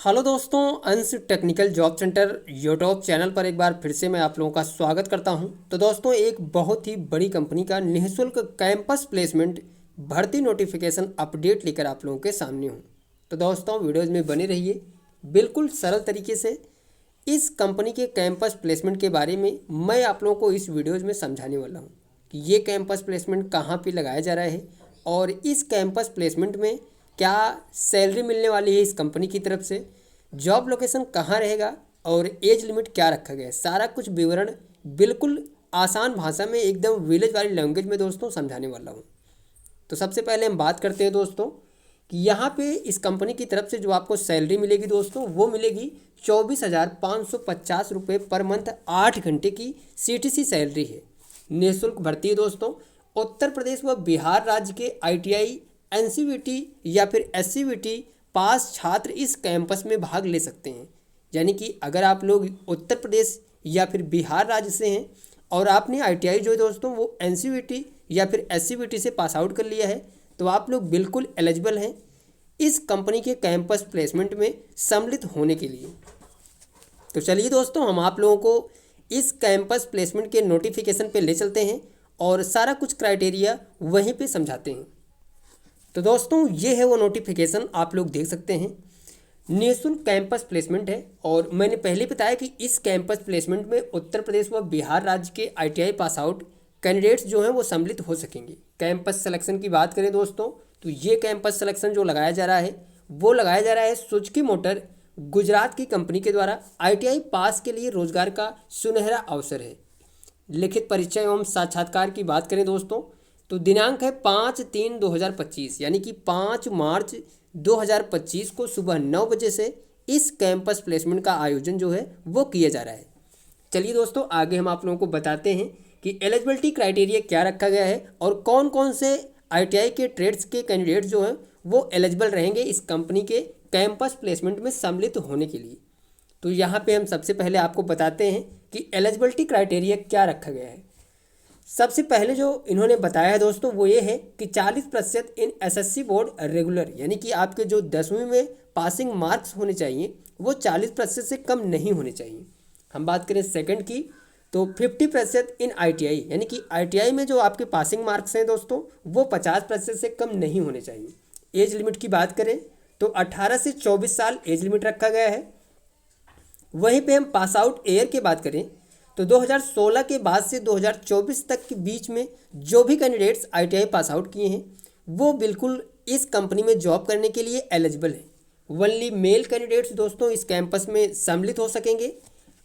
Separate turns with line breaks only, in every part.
Hello दोस्तों, अंश technical job centre YouTube channel पर एक बार फिर से मैं आप लोगों का स्वागत करता हूं। तो दोस्तों, एक बहुत ही बड़ी कंपनी का निःशुल्क कैंपस प्लेसमेंट भर्ती नोटिफिकेशन अपडेट लेकर आप लोगों के सामने हूं। तो दोस्तों, वीडियोज़ में बने रहिए। बिल्कुल सरल तरीके से इस कंपनी के कैंपस प्लेसमेंट के बारे में मैं आप लोगों को इस वीडियोज़ में समझाने वाला हूँ कि ये कैंपस प्लेसमेंट कहाँ पर लगाया जा रहा है और इस कैंपस प्लेसमेंट में क्या सैलरी मिलने वाली है इस कंपनी की तरफ से, जॉब लोकेशन कहाँ रहेगा और एज लिमिट क्या रखा गया है। सारा कुछ विवरण बिल्कुल आसान भाषा में एकदम विलेज वाली लैंग्वेज में दोस्तों समझाने वाला हूँ। तो सबसे पहले हम बात करते हैं दोस्तों कि यहाँ पे इस कंपनी की तरफ से जो आपको सैलरी मिलेगी दोस्तों, वो मिलेगी 24,550 रुपये पर मंथ। 8 घंटे की CTC सैलरी है। निःशुल्क भर्ती है दोस्तों। उत्तर प्रदेश व बिहार राज्य के ITI NCVT या फिर SCVT पास छात्र इस कैंपस में भाग ले सकते हैं। यानी कि अगर आप लोग उत्तर प्रदेश या फिर बिहार राज्य से हैं और आपने ITI जो है दोस्तों वो NCVT या फिर SCVT से पास आउट कर लिया है, तो आप लोग बिल्कुल एलिजिबल हैं इस कंपनी के कैंपस प्लेसमेंट में सम्मिलित होने के लिए। तो चलिए दोस्तों, हम आप लोगों को इस कैंपस प्लेसमेंट के नोटिफिकेशन पे ले चलते हैं और सारा कुछ क्राइटेरिया वहीं पे समझाते हैं। तो दोस्तों, ये है वो नोटिफिकेशन, आप लोग देख सकते हैं। निःशुल्क कैंपस प्लेसमेंट है और मैंने पहले बताया कि इस कैंपस प्लेसमेंट में उत्तर प्रदेश व बिहार राज्य के ITI पास आउट कैंडिडेट्स जो हैं वो सम्मिलित हो सकेंगे। कैंपस सिलेक्शन की बात करें दोस्तों, तो ये कैंपस सिलेक्शन जो लगाया जा रहा है वो लगाया जा रहा है सुजुकी मोटर गुजरात की कंपनी के द्वारा। ITI पास के लिए रोजगार का सुनहरा अवसर है। लिखित परीक्षा एवं साक्षात्कार की बात करें दोस्तों, तो दिनांक है 5/3/2025 यानी कि 5 मार्च 2025 को सुबह 9 बजे से इस कैंपस प्लेसमेंट का आयोजन जो है वो किया जा रहा है। चलिए दोस्तों, आगे हम आप लोगों को बताते हैं कि एलिजिबिलिटी क्राइटेरिया क्या रखा गया है और कौन कौन से ITI के ट्रेड्स के कैंडिडेट्स जो हैं वो एलिजिबल रहेंगे इस कंपनी के कैंपस प्लेसमेंट में सम्मिलित होने के लिए। तो यहाँ पे हम सबसे पहले आपको बताते हैं कि एलिजिबिलिटी क्राइटेरिया क्या रखा गया है। सबसे पहले जो इन्होंने बताया है दोस्तों वो ये है कि 40% इन SSC बोर्ड रेगुलर, यानी कि आपके जो 10वीं में पासिंग मार्क्स होने चाहिए वो 40% से कम नहीं होने चाहिए। हम बात करें सेकंड की, तो 50% इन ITI, यानी कि ITI में जो आपके पासिंग मार्क्स हैं दोस्तों वो 50% से कम नहीं होने चाहिए। एज लिमिट की बात करें तो 18 से 24 साल एज लिमिट रखा गया है। वहीं पे हम पास आउट ईयर की बात करें तो 2016 के बाद से 2024 तक के बीच में जो भी कैंडिडेट्स ITI पास आउट किए हैं वो बिल्कुल इस कंपनी में जॉब करने के लिए एलिजिबल है। ओनली मेल कैंडिडेट्स दोस्तों इस कैंपस में सम्मिलित हो सकेंगे।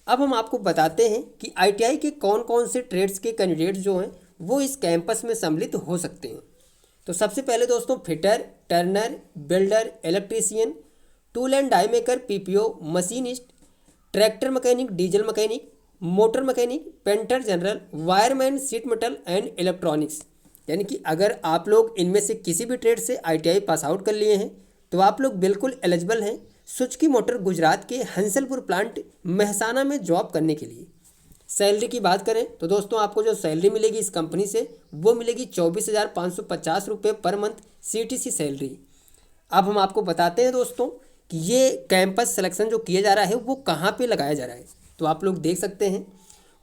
अब हम आपको बताते हैं कि ITI के कौन कौन से ट्रेड्स के कैंडिडेट्स जो हैं वो इस कैंपस में सम्मिलित हो सकते हैं। तो सबसे पहले दोस्तों fitter, turner, builder, electrician, tool and die maker, PPO, machinist, tractor mechanic, diesel mechanic, motor mechanic, painter general, wireman, sheet metal and electronics. यानी कि अगर आप लोग इनमें से किसी भी ट्रेड से ITI पास आउट कर लिए हैं तो आप लोग बिल्कुल एलिजिबल हैं सुजुकी मोटर गुजरात के हंसलपुर प्लांट मेहसाना में जॉब करने के लिए। सैलरी की बात करें तो दोस्तों आपको जो सैलरी मिलेगी इस कंपनी से वो मिलेगी 24,550 रुपये पर मंथ CTC सैलरी। अब हम आपको बताते हैं दोस्तों कि ये कैंपस सिलेक्शन जो किया जा रहा है वो कहाँ पे लगाया जा रहा है। तो आप लोग देख सकते हैं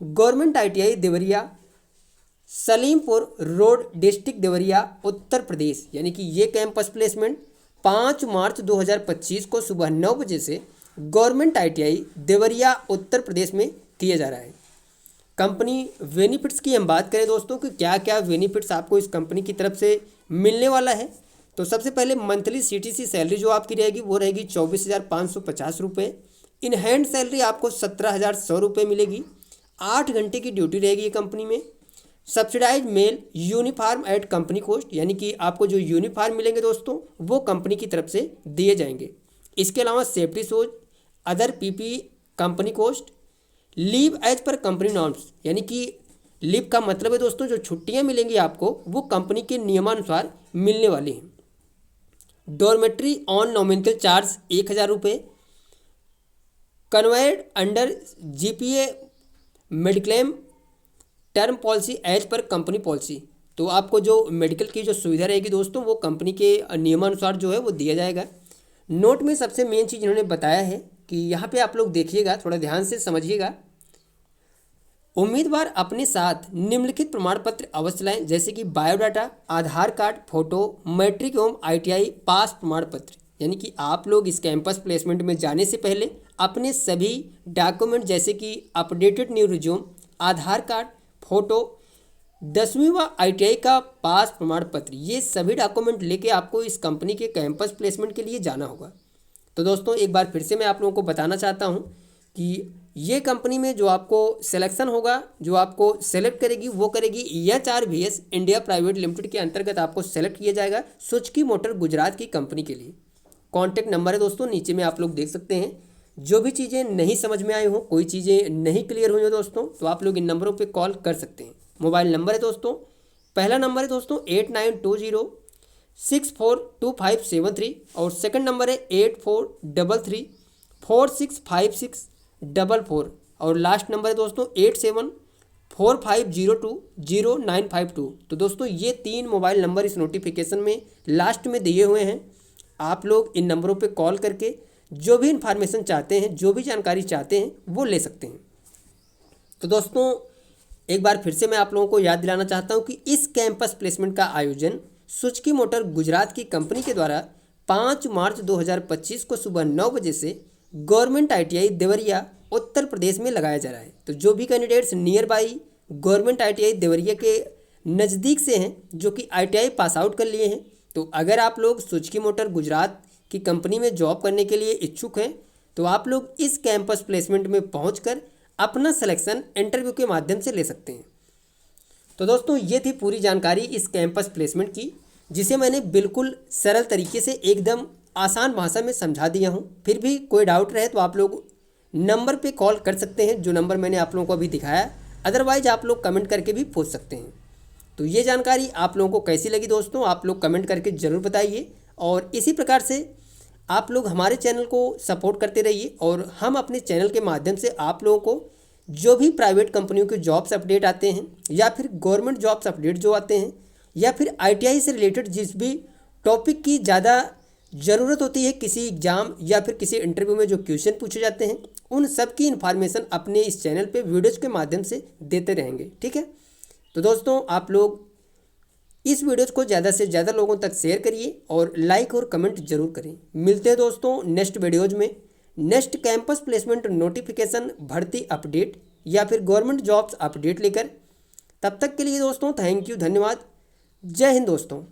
government ITI Deoria, Salempur road, district Deoria, Uttar Pradesh. यानी कि ये कैंपस प्लेसमेंट 5 मार्च 2025 को सुबह 9 बजे से गवर्नमेंट ITI देवरिया उत्तर प्रदेश में किया जा रहा है। कंपनी बेनिफिट्स की हम बात करें दोस्तों कि क्या क्या बेनिफिट्स आपको इस कंपनी की तरफ से मिलने वाला है, तो सबसे पहले मंथली CTC सैलरी जो आपकी रहेगी वो रहेगी 24,550 रुपये। इन हैंड सैलरी आपको 17,100 रुपये मिलेगी। 8 घंटे की ड्यूटी रहेगी ये कंपनी में। Subsidise meal uniform at company cost, यानी कि आपको जो यूनिफॉर्म मिलेंगे दोस्तों वो कंपनी की तरफ से दिए जाएंगे। इसके अलावा safety shoes, other PPE company cost, leave as per company norms, यानी कि लीव का मतलब है दोस्तों जो छुट्टियां मिलेंगी आपको वो कंपनी के नियमानुसार मिलने वाली हैं। डॉर्मेट्री ऑन नॉमिनल चार्ज 1,000 रुपये। Covered under GPA mediclaim term policy as per company policy, तो आपको जो मेडिकल की जो सुविधा रहेगी दोस्तों वो कंपनी के नियमानुसार जो है वो दिया जाएगा। नोट में सबसे मेन चीज़ इन्होंने बताया है कि यहाँ पे आप लोग देखिएगा, थोड़ा ध्यान से समझिएगा। उम्मीदवार अपने साथ निम्नलिखित प्रमाण पत्र अवश्य लाएं, जैसे कि बायोडाटा, आधार कार्ड, फोटो, मैट्रिक एवं ITI पास प्रमाण पत्र। यानी कि आप लोग इस कैंपस प्लेसमेंट में जाने से पहले अपने सभी डॉक्यूमेंट जैसे कि अपडेटेड न्यू रिज्यूम, आधार कार्ड, फोटो, 10वीं व ITI का पास प्रमाण पत्र, ये सभी डॉक्यूमेंट लेके आपको इस कंपनी के कैंपस प्लेसमेंट के लिए जाना होगा। तो दोस्तों एक बार फिर से मैं आप लोगों को बताना चाहता हूँ कि ये कंपनी में जो आपको सिलेक्शन होगा, जो आपको सेलेक्ट करेगी वो करेगी HRVS इंडिया प्राइवेट लिमिटेड के अंतर्गत आपको सेलेक्ट किया जाएगा सुजुकी मोटर गुजरात की कंपनी के लिए। कॉन्टैक्ट नंबर है दोस्तों नीचे में आप लोग देख सकते हैं। जो भी चीज़ें नहीं समझ में आई हो, कोई चीज़ें नहीं क्लियर हुई हो दोस्तों, तो आप लोग इन नंबरों पर कॉल कर सकते हैं। मोबाइल नंबर है दोस्तों, पहला नंबर है दोस्तों 8920642573 और सेकंड नंबर है 8433465644 और लास्ट नंबर है दोस्तों 8745020952। तो दोस्तों ये 3 मोबाइल नंबर इस नोटिफिकेशन में लास्ट में दिए हुए हैं। आप लोग इन नंबरों पे कॉल करके जो भी इन्फॉर्मेशन चाहते हैं, जो भी जानकारी चाहते हैं वो ले सकते हैं। तो दोस्तों एक बार फिर से मैं आप लोगों को याद दिलाना चाहता हूं कि इस कैंपस प्लेसमेंट का आयोजन सुजुकी मोटर गुजरात की कंपनी के द्वारा 5 मार्च 2025 को सुबह 9 बजे से गवर्नमेंट ITI देवरिया उत्तर प्रदेश में लगाया जा रहा है। तो जो भी candidates near by government ITI Deoria के नज़दीक से हैं, जो कि ITI पास आउट कर लिए हैं, तो अगर आप लोग सुजुकी मोटर गुजरात की कंपनी में जॉब करने के लिए इच्छुक हैं, तो आप लोग इस कैंपस प्लेसमेंट में पहुँच अपना सिलेक्शन इंटरव्यू के माध्यम से ले सकते हैं। तो दोस्तों ये थी पूरी जानकारी इस कैंपस प्लेसमेंट की, जिसे मैंने बिल्कुल सरल तरीके से एकदम आसान भाषा में समझा दिया हूँ। फिर भी कोई डाउट रहे तो आप लोग नंबर पे कॉल कर सकते हैं, जो नंबर मैंने आप लोगों को अभी दिखाया। अदरवाइज आप लोग कमेंट करके भी पूछ सकते हैं। तो ये जानकारी आप लोगों को कैसी लगी दोस्तों, आप लोग कमेंट करके ज़रूर बताइए। और इसी प्रकार से आप लोग हमारे चैनल को सपोर्ट करते रहिए और हम अपने चैनल के माध्यम से आप लोगों को जो भी प्राइवेट कंपनियों के जॉब्स अपडेट आते हैं, या फिर गवर्नमेंट जॉब्स अपडेट जो आते हैं, या फिर ITI से रिलेटेड जिस भी टॉपिक की ज़्यादा ज़रूरत होती है किसी एग्ज़ाम या फिर किसी इंटरव्यू में जो क्वेश्चन पूछे जाते हैं, उन सब की इन्फॉर्मेशन अपने इस चैनल पे वीडियोज़ के माध्यम से देते रहेंगे। ठीक है, तो दोस्तों आप लोग इस वीडियोज़ को ज़्यादा से ज़्यादा लोगों तक शेयर करिए और लाइक और कमेंट जरूर करें। मिलते हैं दोस्तों नेक्स्ट वीडियोज़ में, नेक्स्ट कैंपस प्लेसमेंट नोटिफिकेशन भर्ती अपडेट या फिर गवर्नमेंट जॉब्स अपडेट लेकर। तब तक के लिए दोस्तों थैंक यू, धन्यवाद, जय हिंद दोस्तों।